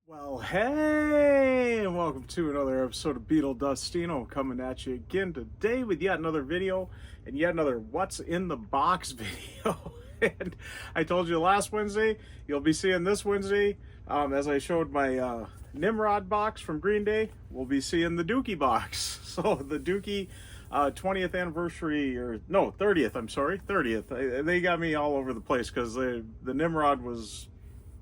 Well, hey, and welcome to another episode of Beetle Dustino, coming at you again today with yet another video and yet another What's in the Box video. And I told you last Wednesday, you'll be seeing this Wednesday, as I showed my Nimrod box from Green Day, we'll be seeing the Dookie box. So the Dookie 20th anniversary, or no, 30th, I'm sorry, 30th. They got me all over the place because the Nimrod was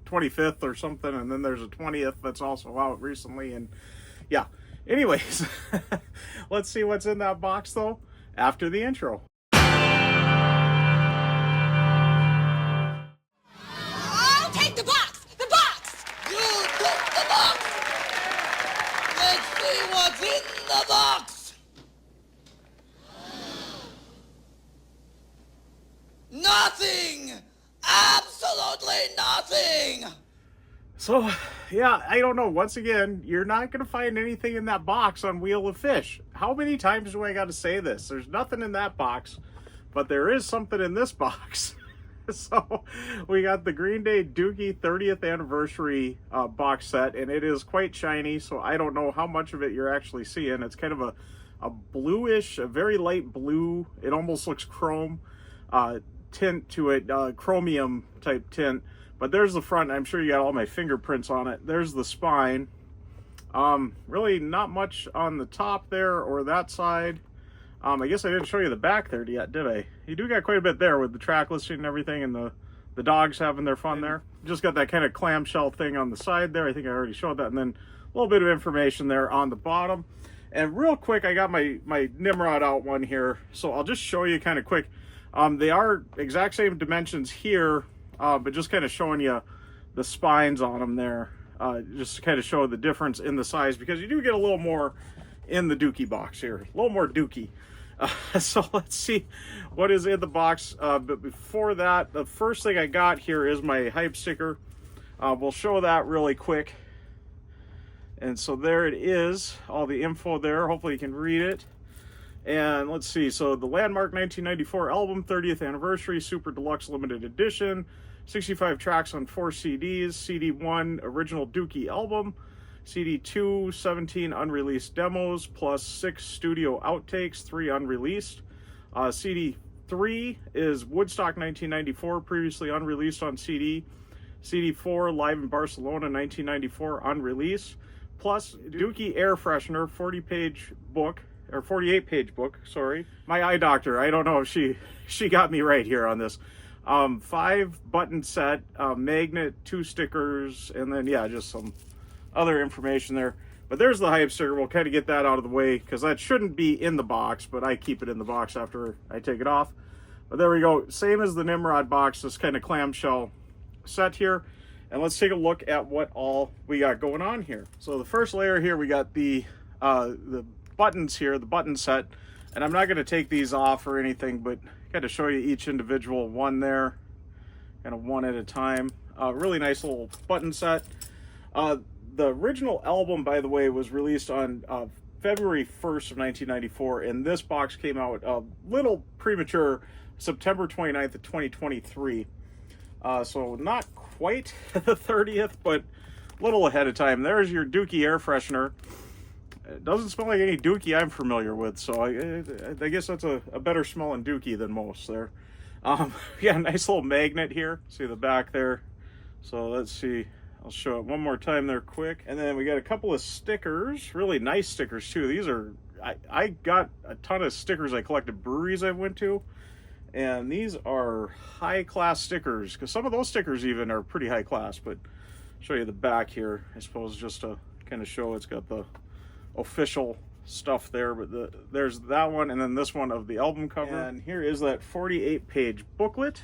25th or something, and then there's a 20th that's also out recently. And yeah, anyways, let's see what's in that box though after the intro. I'll take the box! The box! You took the box! Let's see what's in the box! Nothing! Absolutely nothing! So yeah, I don't know, once again, you're not gonna find anything in that box on Wheel of Fish. How many times do I gotta say this? There's nothing in that box, but there is something in this box. So we got the Green Day Dookie 30th anniversary box set, and it is quite shiny, so I don't know how much of it you're actually seeing. It's kind of a bluish, a very light blue, it almost looks chrome tint to it, chromium type tint. But there's the front. I'm sure you got all my fingerprints on it. There's the spine. Really not much on the top there or that side. I guess I didn't show you the back there yet, did I? You do got quite a bit there with the track listing and everything, and the dogs having their fun there. Just got that kind of clamshell thing on the side there. I think I already showed that. And then a little bit of information there on the bottom. And real quick, I got my Nimrod out one here. So I'll just show you kind of quick. They are exact same dimensions here, but just kind of showing you the spines on them there, just to kind of show the difference in the size, because you do get a little more in the Dookie box here, a little more Dookie. So let's see what is in the box. But before that, the first thing I got here is my hype sticker. We'll show that really quick. And so there it is, all the info there. Hopefully you can read it. And let's see, so the Landmark 1994 album, 30th anniversary, super deluxe limited edition, 65 tracks on 4 CDs, CD1 original Dookie album, CD2 17 unreleased demos, plus 6 studio outtakes, 3 unreleased. CD3 is Woodstock 1994, previously unreleased on CD. CD4 live in Barcelona 1994, unreleased, plus Dookie Air Freshener 40-page book, or 48-page book, sorry. My eye doctor, I don't know if she got me right here on this. 5 button set, magnet, 2 stickers, and then yeah, just some other information there. But there's the hype sticker. We'll kind of get that out of the way, because that shouldn't be in the box, but I keep it in the box after I take it off. But there we go, same as the Nimrod box, this kind of clamshell set here. And let's take a look at what all we got going on here. So the first layer here, we got the buttons here, the button set, and I'm not going to take these off or anything, but got to show you each individual one there, kind of one at a time. Really nice little button set. The original album, by the way, was released on February 1st of 1994, and this box came out a little premature, September 29th of 2023. So not quite the 30th, but a little ahead of time. There's your Dookie Air Freshener. It doesn't smell like any Dookie I'm familiar with, so I guess that's a better smelling Dookie than most there. Yeah, nice little magnet here. See the back there. So let's see. I'll show it one more time there quick. And then we got a couple of stickers, really nice stickers too. These are, I got a ton of stickers I collected breweries I went to. And these are high class stickers, because some of those stickers even are pretty high class. But I'll show you the back here, I suppose, just to kind of show it's got the official stuff there. But there's that one, and then this one of the album cover. And here is that 48-page booklet.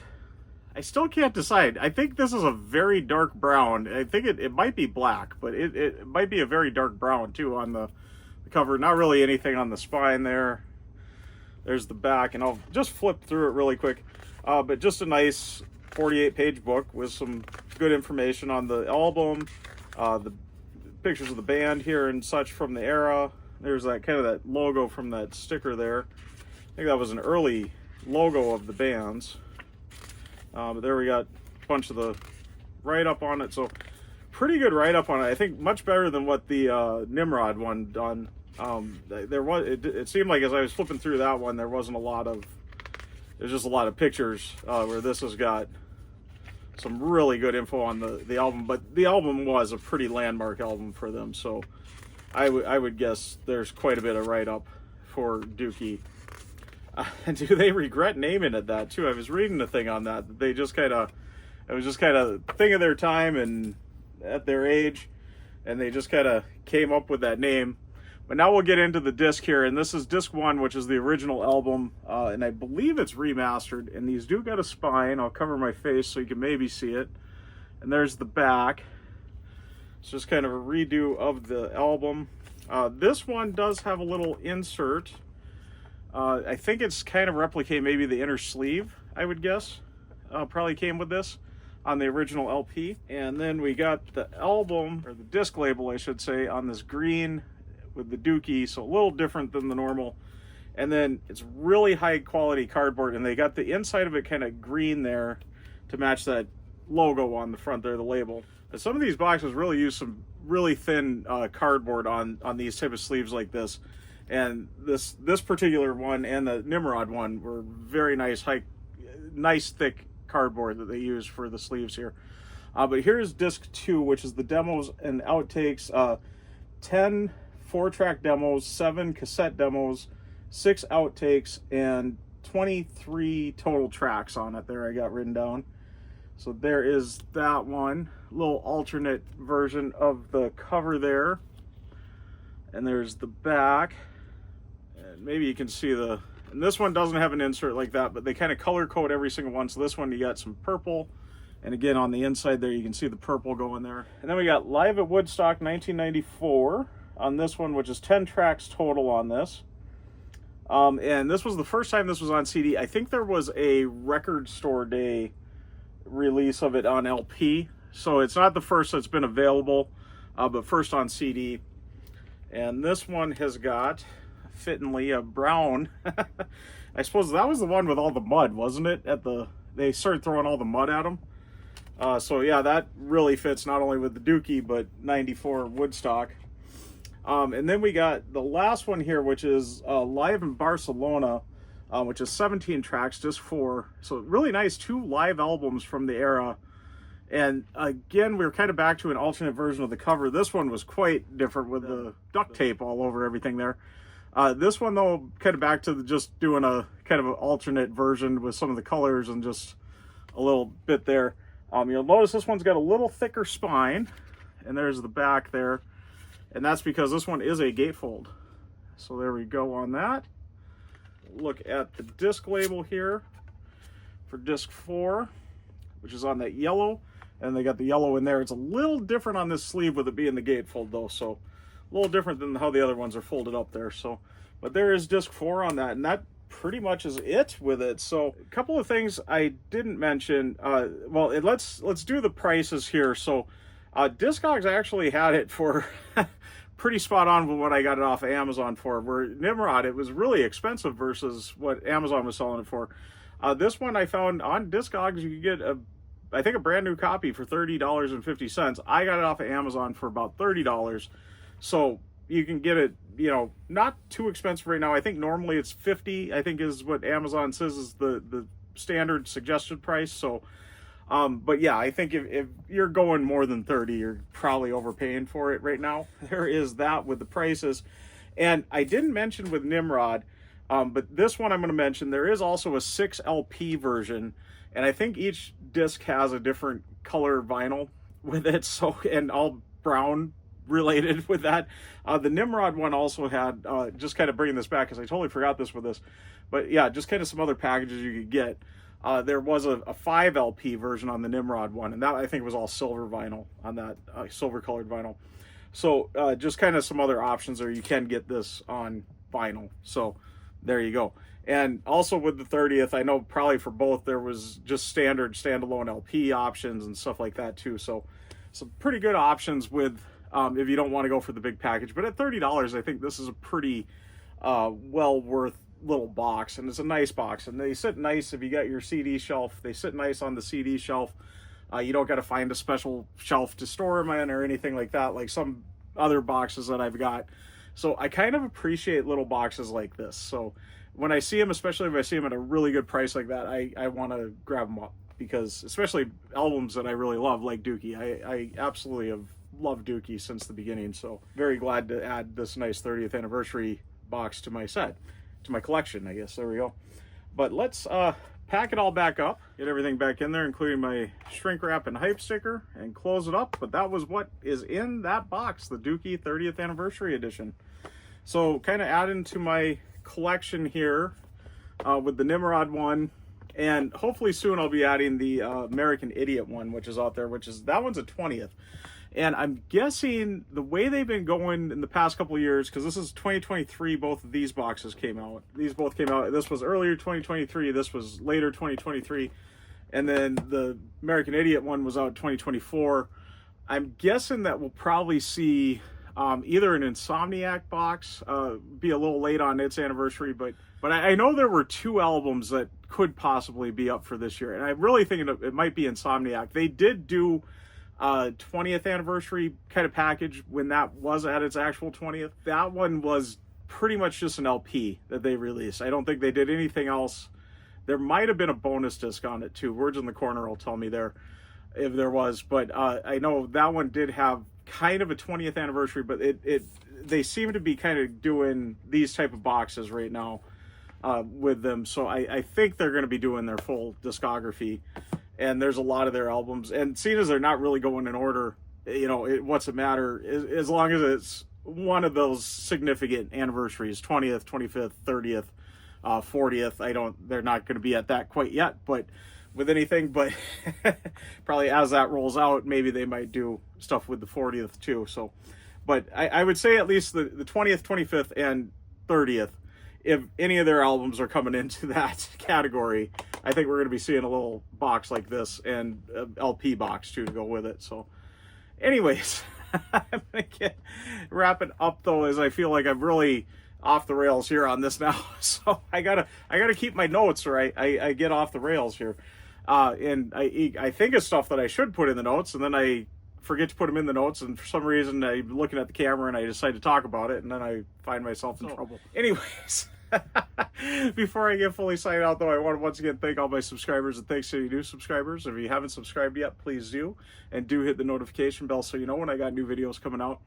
I still can't decide. I think this is a very dark brown. I think it might be black, but it might be a very dark brown too on the cover. Not really anything on the spine there. There's the back, and I'll just flip through it really quick. But just a nice 48-page book with some good information on the album, the pictures of the band here and such from the era. There's that kind of that logo from that sticker there. I think that was an early logo of the band's. But there we got a bunch of the write-up on it. So pretty good write-up on it. I think much better than what the Nimrod one done. It seemed like as I was flipping through that one, there's just a lot of pictures, where this has got some really good info on the album, but the album was a pretty landmark album for them, so I would guess there's quite a bit of write-up for Dookie. Do they regret naming it that too? I was reading the thing on that. It was just kind of a thing of their time and at their age, and they just kind of came up with that name. But now we'll get into the disc here, and this is disc 1, which is the original album, and I believe it's remastered, and these do got a spine. I'll cover my face so you can maybe see it. And there's the back. It's just kind of a redo of the album. This one does have a little insert. I think it's kind of replicate maybe the inner sleeve, I would guess. Probably came with this on the original LP. And then we got the album, or the disc label I should say, on this green with the Dookie, so a little different than the normal. And then it's really high quality cardboard, and they got the inside of it kind of green there to match that logo on the front there, the label. But some of these boxes really use some really thin cardboard on these type of sleeves like this. And this particular one and the Nimrod one were very nice, nice thick cardboard that they used for the sleeves here. But here's disc 2, which is the demos and outtakes. 10 4-track demos, 7 cassette demos, 6 outtakes, and 23 total tracks on it there I got written down. So there is that one. Little alternate version of the cover there. And there's the back. And maybe you can see and this one doesn't have an insert like that, but they kind of color code every single one. So this one you got some purple. And again, on the inside there, you can see the purple going there. And then we got Live at Woodstock 1994 on this one, which is 10 tracks total on this. And this was the first time this was on CD. I think there was a Record Store Day release of it on LP. So it's not the first that's been available, but first on CD. And this one has got, fittingly, a brown. I suppose that was the one with all the mud, wasn't it? They started throwing all the mud at them. So yeah, that really fits not only with the Dookie, but 94 Woodstock. And then we got the last one here, which is Live in Barcelona, which is 17 tracks, just 4. So really nice, 2 live albums from the era. And again, we were kind of back to an alternate version of the cover. This one was quite different with the duct tape all over everything there. This one, though, kind of back to just doing a kind of an alternate version with some of the colors and just a little bit there. You'll notice this one's got a little thicker spine, and there's the back there. And that's because this one is a gatefold. So there we go on that. Look at the disc label here for disc 4, which is on that yellow. And they got the yellow in there. It's a little different on this sleeve with it being the gatefold though. So a little different than how the other ones are folded up there. So, but there is disc 4 on that. And that pretty much is it with it. So a couple of things I didn't mention. Let's do the prices here. So Discogs actually had it for pretty spot on with what I got it off of Amazon for. Where Nimrod, it was really expensive versus what Amazon was selling it for. This one I found on Discogs, you could get I think a brand new copy for $30.50. I got it off of Amazon for about $30. So you can get it, not too expensive right now. I think normally it's $50, I think is what Amazon says is the standard suggested price. So but yeah, I think if you're going more than 30, you're probably overpaying for it right now. There is that with the prices. And I didn't mention with Nimrod, but this one I'm going to mention, there is also a 6 LP version. And I think each disc has a different color vinyl with it. So, and all brown related with that. The Nimrod one also had, just kind of bringing this back, because I totally forgot this with this. But yeah, just kind of some other packages you could get. There was a 5 LP version on the Nimrod one, and that I think was all silver vinyl on that, silver colored vinyl. So just kind of some other options there. You can get this on vinyl. So there you go. And also with the 30th, I know probably for both there was just standard standalone LP options and stuff like that too. So some pretty good options with if you don't want to go for the big package. But at $30, I think this is a pretty well worth little box, and it's a nice box, and they sit nice if you got your CD shelf. They sit nice on the CD shelf. You don't got to find a special shelf to store them in or anything like that, like some other boxes that I've got. So I kind of appreciate little boxes like this. So when I see them, especially if I see them at a really good price like that, I want to grab them up, because especially albums that I really love, like Dookie. I absolutely have loved Dookie since the beginning. So very glad to add this nice 30th anniversary box to my set, to my collection, I guess. There we go. But let's pack it all back up, get everything back in there, including my shrink wrap and hype sticker, and close it up. But that was what is in that box, the Dookie 30th anniversary edition. So kind of adding to my collection here with the Nimrod one, and hopefully soon I'll be adding the American Idiot one, which is out there, that one's a 20th. And I'm guessing the way they've been going in the past couple of years, because this is 2023, both of these boxes came out. These both came out. This was earlier 2023. This was later 2023. And then the American Idiot one was out 2024. I'm guessing that we'll probably see either an Insomniac box, be a little late on its anniversary, but I know there were 2 albums that could possibly be up for this year. And I'm really thinking it might be Insomniac. They did do 20th anniversary kind of package when that was at its actual 20th. That one was pretty much just an LP that they released. I don't think they did anything else. There might have been a bonus disc on it too. Words in the Corner will tell me there if there was, but I know that one did have kind of a 20th anniversary, but they seem to be kind of doing these type of boxes right now with them. So I think they're going to be doing their full discography. And there's a lot of their albums, and seeing as they're not really going in order, you know, what's it matter, as long as it's one of those significant anniversaries, 20th, 25th, 30th, 40th. They're not going to be at that quite yet, but with anything, but probably as that rolls out, maybe they might do stuff with the 40th too. So, but I would say at least the 20th, 25th, and 30th, if any of their albums are coming into that category, I think we're going to be seeing a little box like this, and an LP box too to go with it. So anyways, I'm going to get wrapping up though, as I feel like I'm really off the rails here on this now. So I gotta keep my notes, or I get off the rails here. And I think of stuff that I should put in the notes, and then I forget to put them in the notes, and for some reason I'm looking at the camera and I decide to talk about it, and then I find myself in trouble. Anyways, before I get fully signed out though, I want to once again thank all my subscribers, and thanks to any new subscribers. If you haven't subscribed yet, please do, and do hit the notification bell so you know when I got new videos coming out.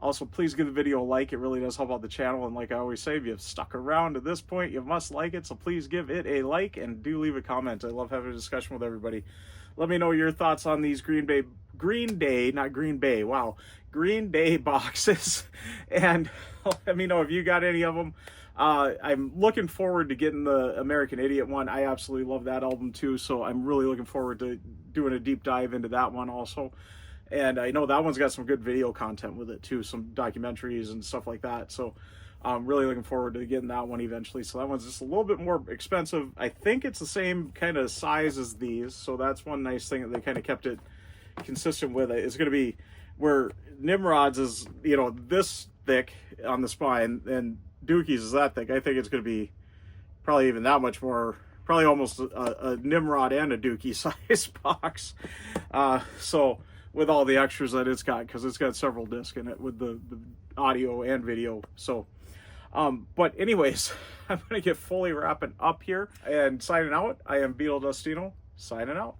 Also, please give the video a like. It really does help out the channel, and like I always say, if you've stuck around to this point, you must like it, so please give it a like, and do leave a comment. I love having a discussion with everybody. Let me know your thoughts on these Green Day boxes, and let me know if you got any of them. I'm looking forward to getting the American Idiot one. I absolutely love that album too, so I'm really looking forward to doing a deep dive into that one also. And I know that one's got some good video content with it too, some documentaries and stuff like that. So I'm really looking forward to getting that one eventually. So that one's just a little bit more expensive. I think it's the same kind of size as these. So that's one nice thing that they kind of kept it consistent with. It's going to be where Nimrod's is, you know, this thick on the spine, and Dookie's is that thick. I think it's going to be probably even that much more, probably almost a Nimrod and a Dookie size box. So with all the extras that it's got, because it's got several discs in it with the audio and video. So but anyways, I'm gonna get fully wrapping up here and signing out. I am Beetle Dustino, signing out.